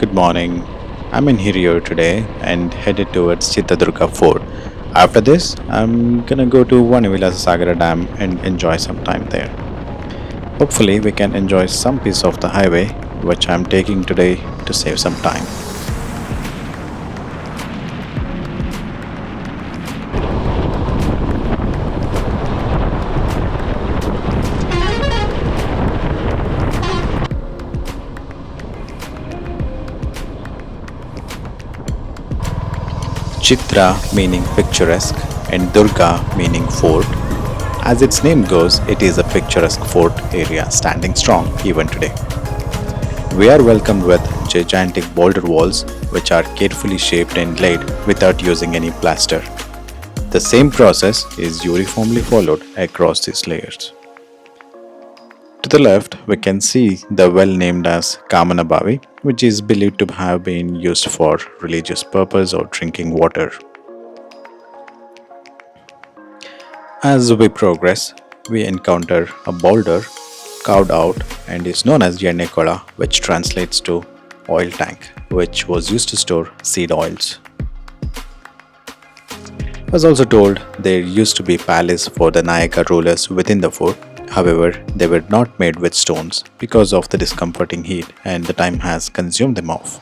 Good morning. I'm in Hirio today and headed towards Chitradurga Fort. After this, I'm gonna go to VaniVilasa Sagara Dam and enjoy some time there. Hopefully, we can enjoy some piece of the highway, which I'm taking today to save some time. Chitra meaning picturesque and Durga meaning fort. As its name goes, it is a picturesque fort area standing strong even today. We are welcomed with gigantic boulder walls which are carefully shaped and laid without using any plaster. The same process is uniformly followed across these layers. To the left, we can see the well named as Kamanabavi, which is believed to have been used for religious purpose or drinking water. As we progress, we encounter a boulder carved out and is known as Yenekola, which translates to oil tank, which was used to store seed oils. I was also told there used to be palace for the Nayaka rulers within the fort. However, they were not made with stones because of the discomforting heat and the time has consumed them off.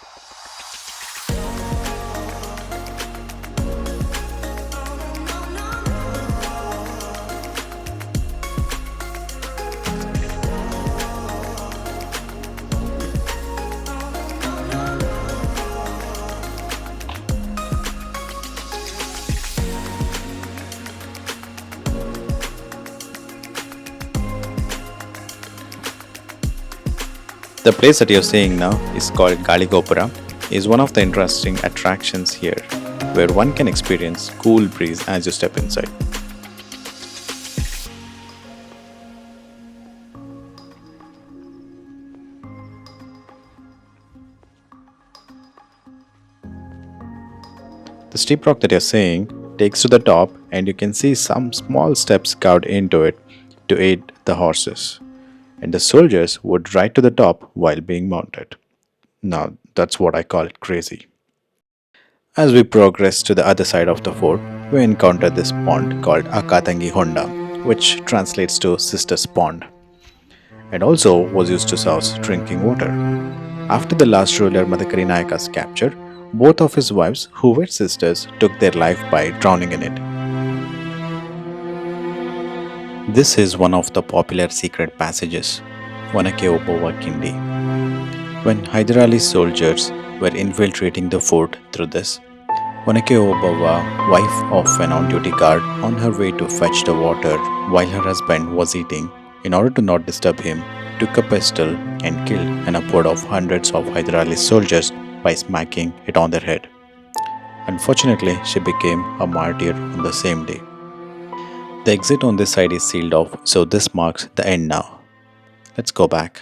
The place that you're seeing now is called Galigopura, is one of the interesting attractions here, where one can experience cool breeze as you step inside. The steep rock that you're seeing takes to the top and you can see some small steps carved into it to aid the horses. And the soldiers would ride to the top while being mounted. Now, that's what I call it crazy. As we progress to the other side of the fort, we encounter this pond called Akatangi Honda, which translates to Sister's Pond, and also was used to source drinking water. After the last ruler Madhukari Nayaka's capture, both of his wives, who were sisters, took their life by drowning in it. This is one of the popular secret passages, Onake Obavva Kindi. When Hyder Ali's soldiers were infiltrating the fort through this, Onake Obavva, wife of an on-duty guard, on her way to fetch the water while her husband was eating, in order to not disturb him, took a pistol and killed an upward of hundreds of Hyder Ali's soldiers by smacking it on their head. Unfortunately, she became a martyr on the same day. The exit on this side is sealed off, so this marks the end now. Let's go back.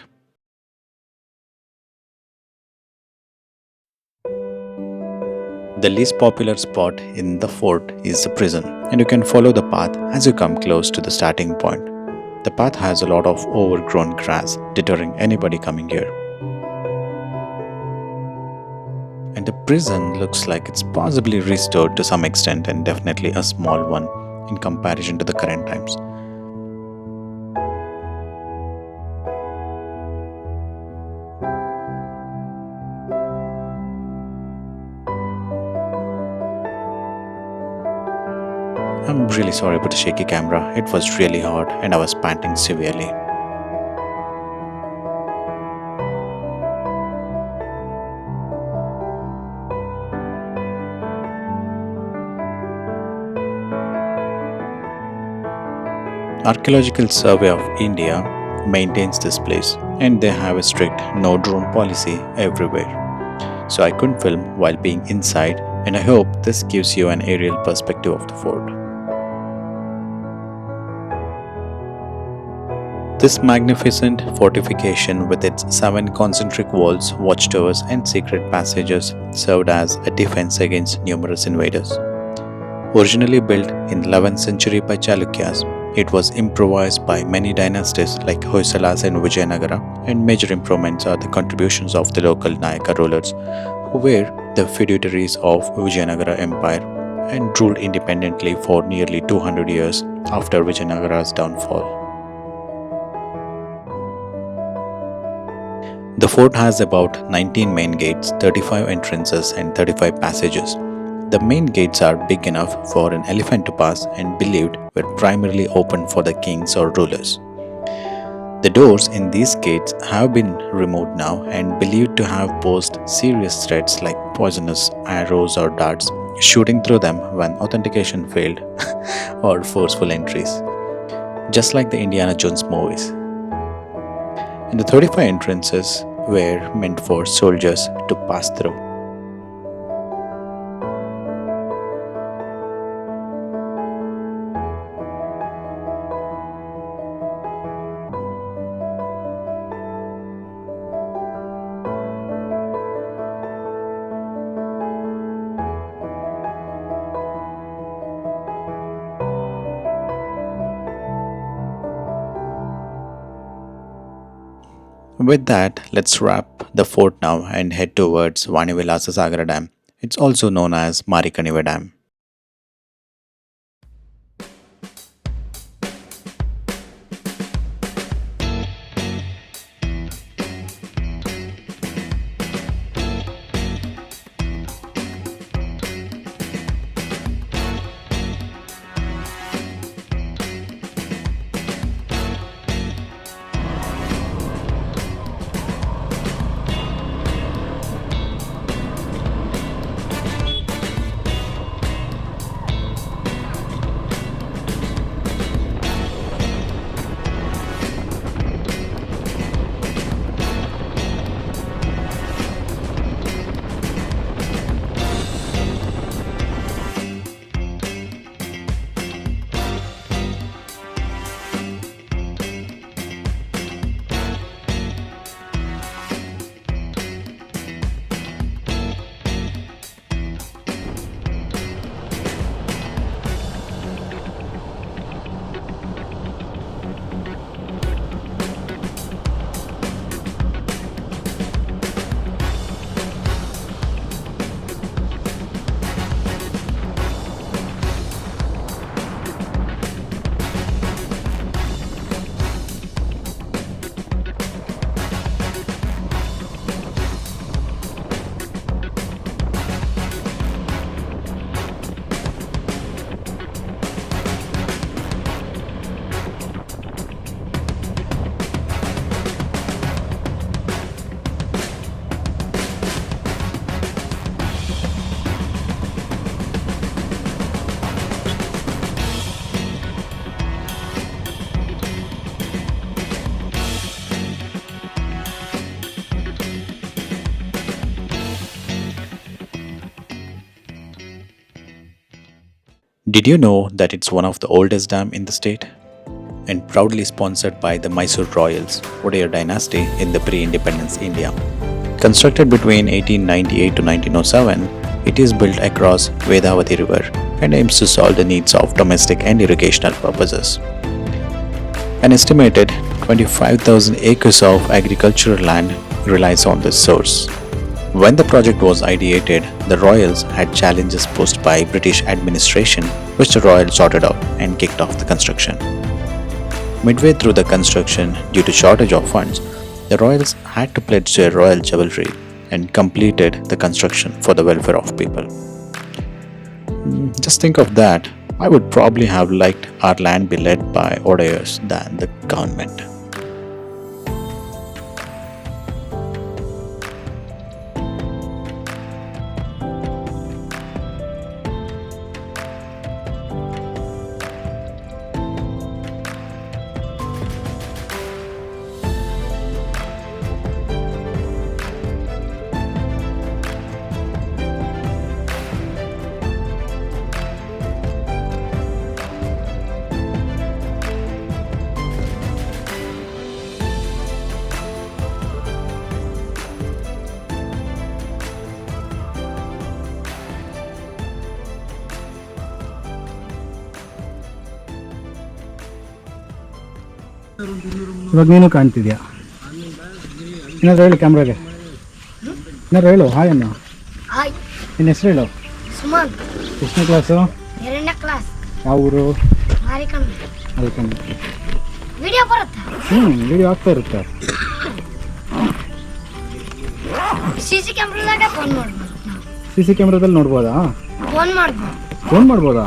The least popular spot in the fort is the prison, and you can follow the path as you come close to the starting point. The path has a lot of overgrown grass, deterring anybody coming here. And the prison looks like it's possibly restored to some extent and definitely a small one in comparison to the current times. I'm really sorry about the shaky camera. It was really hot and I was panting severely. Archaeological Survey of India maintains this place and they have a strict no drone policy everywhere. So I couldn't film while being inside and I hope this gives you an aerial perspective of the fort. This magnificent fortification with its 7 concentric walls, watchtowers and secret passages served as a defense against numerous invaders. Originally built in 11th century by Chalukyas, it was improvised by many dynasties like Hoysalas and Vijayanagara, and major improvements are the contributions of the local Nayaka rulers who were the feudatories of Vijayanagara Empire and ruled independently for nearly 200 years after Vijayanagara's downfall. The fort has about 19 main gates, 35 entrances, and 35 passages. The main gates are big enough for an elephant to pass and believed were primarily open for the kings or rulers. The doors in these gates have been removed now and believed to have posed serious threats like poisonous arrows or darts shooting through them when authentication failed or forceful entries, just like the Indiana Jones movies. And the 35 entrances were meant for soldiers to pass through. With that, let's wrap the fort now and head towards VaniVilasa Sagara Dam. It's also known as Marikaniva Dam. Did you know that it's one of the oldest dam in the state? And proudly sponsored by the Mysore Royals, Odeya dynasty in the pre-independence India. Constructed between 1898 to 1907, it is built across Vedavati River and aims to solve the needs of domestic and irrigational purposes. An estimated 25,000 acres of agricultural land relies on this source. When the project was ideated, the royals had challenges posed by British administration, which the royals sorted out and kicked off the construction. Midway through the construction, due to shortage of funds, the royals had to pledge their royal jewelry and completed the construction for the welfare of people. Just think of that. I would probably have liked our land be led by Odayers than the government. ಇವಾಗ ನೀನು ಕಾಣ್ತಿದ್ಯಾ? ಏನಾದ್ರು ಹೇಳು ಕ್ಯಾಮ್ರಾಗೆ. ಏನಾದ್ರು ಹೇಳು hi ಅನ್ನು. ನಿನ್ನ ಹೆಸರು ಹೇಳು. ಸುಮಂತ್. ಎಷ್ಟನೇ ಕ್ಲಾಸು? 2ನೇ ಕ್ಲಾಸ್. ಯಾವ ಊರು? ಮಾರಿಕಂಡ್. ವಿಡಿಯೋ ಬರುತ್ತಾ? ವಿಡಿಯೋ ಆಗ್ತಾ ಇರುತ್ತೆ. ಸಿಸಿ ಕ್ಯಾಮ್ರಾದಾಗ ಫೋನ್ ಮಾಡ್ಬೋದು. ಸಿಸಿ ಕ್ಯಾಮ್ರಾದಲ್ಲಿ ನೋಡ್ಬೋದಾ? ಫೋನ್ ಮಾಡ್ಬೋದಾ?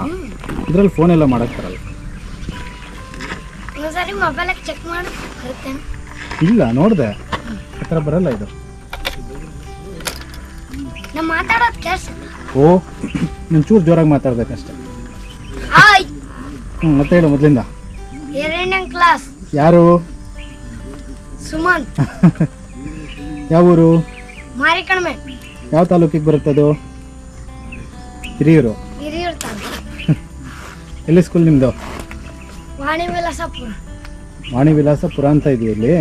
ಇದರಲ್ಲಿ ಫೋನ್ ಎಲ್ಲ ಮಾಡಕ್ಕೆ ಬರಲ್ಲ. ಒಂದ್ಸರಿ ಮೊಬೈಲಾಗ ಚೆಕ್ ಮಾಡಿ ಬರುತ್ತೇನೆ. ಇಲ್ಲ ನೋಡಿದೆ, ಆ ಥರ ಬರಲ್ಲ ಇದು. ನಾ ಮಾತಾಡೋದು ಕೇಳಿಸ. ಓ ನೀನು ಚೂರು ಜೋರಾಗಿ ಮಾತಾಡ್ಬೇಕಷ್ಟೆ. ಹಾಯ್. ಮತ್ತೆ ಹೇಳು ಮೊದಲಿಂದ. 2ನೇ ಕ್ಲಾಸ್. ಯಾರು? ಸುಮಂತ್. ಯಾವ ಊರು? ಮಾರಿಕಣ್ಮೆ. ಯಾವ ತಾಲೂಕಿಗೆ ಬರುತ್ತದು? ಹಿರಿಯೂರು. ಹಿರಿಯೂರು ತಾಲೂಕು. ಎಲ್ಲಿ ಸ್ಕೂಲ್ ನಿಮ್ಮದು? ವಾಣಿವಿಲಾಸಪುರ. ವಾಣಿವಿಲಾಸಪುರ ಅಂತ ಇದೆಯಾ ಇಲ್ಲಿ?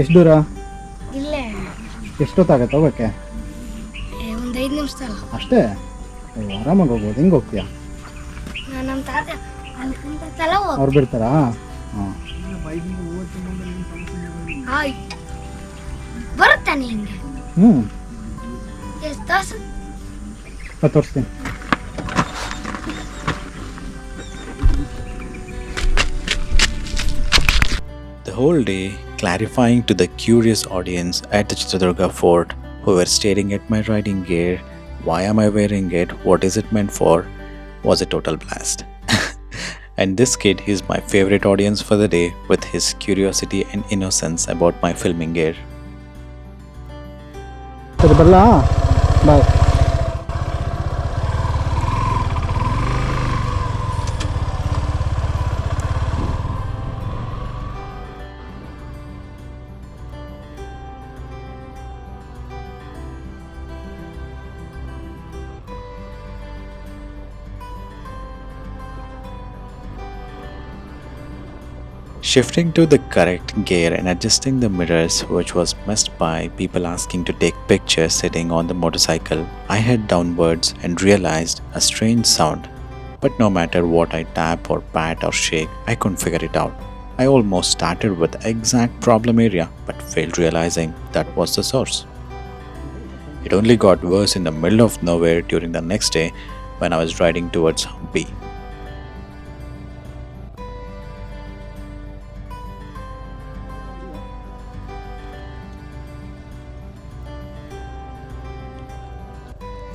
ಎಷ್ಟು ದೂರ? ಇಲ್ಲೇ. ಎಷ್ಟೊತ್ತಾಗತ್ತೆ ಹೋಗೋಕ್ಕೆ? ಒಂದು 5 ನಿಮಿಷ ಅಷ್ಟೇ? ಆರಾಮಾಗಿ ಹೋಗ್ಬೋದು. ಹೆಂಗೆ ಹೋಗ್ತೀಯಾ? ನಮ್ಮ ತಾತ ಅವ್ರು ಬಿಡ್ತಾರಾ? ಹಾಂ. ಹಾಯ್. ಬರುತ್ತಾನೆ ಹಿಂಗೆ? ಎಷ್ಟು ತಾಸು? ತೋರಿಸ್ತೀನಿ. The whole day, clarifying to the curious audience at the Chitradurga Fort who were staring at my riding gear, why am I wearing it, what is it meant for, was a total blast. And this kid is my favorite audience for the day with his curiosity and innocence about my filming gear. ಸರಿ ಬರಲಾ? ಬಾಯ್. Shifting to the correct gear and adjusting the mirrors, which was missed by people asking to take pictures sitting on the motorcycle, I head downwards and realized a strange sound. But no matter what I tap or pat or shake, I couldn't figure it out. I almost started with the exact problem area, but failed realizing that was the source. It only got worse in the middle of nowhere during the next day when I was riding towards B.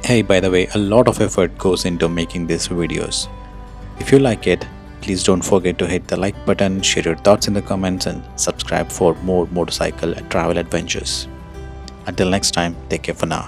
Hey, by the way, a lot of effort goes into making these videos. If you like it, please don't forget to hit the like button, share your thoughts in the comments, and subscribe for more motorcycle and travel adventures. Until next time, take care for now.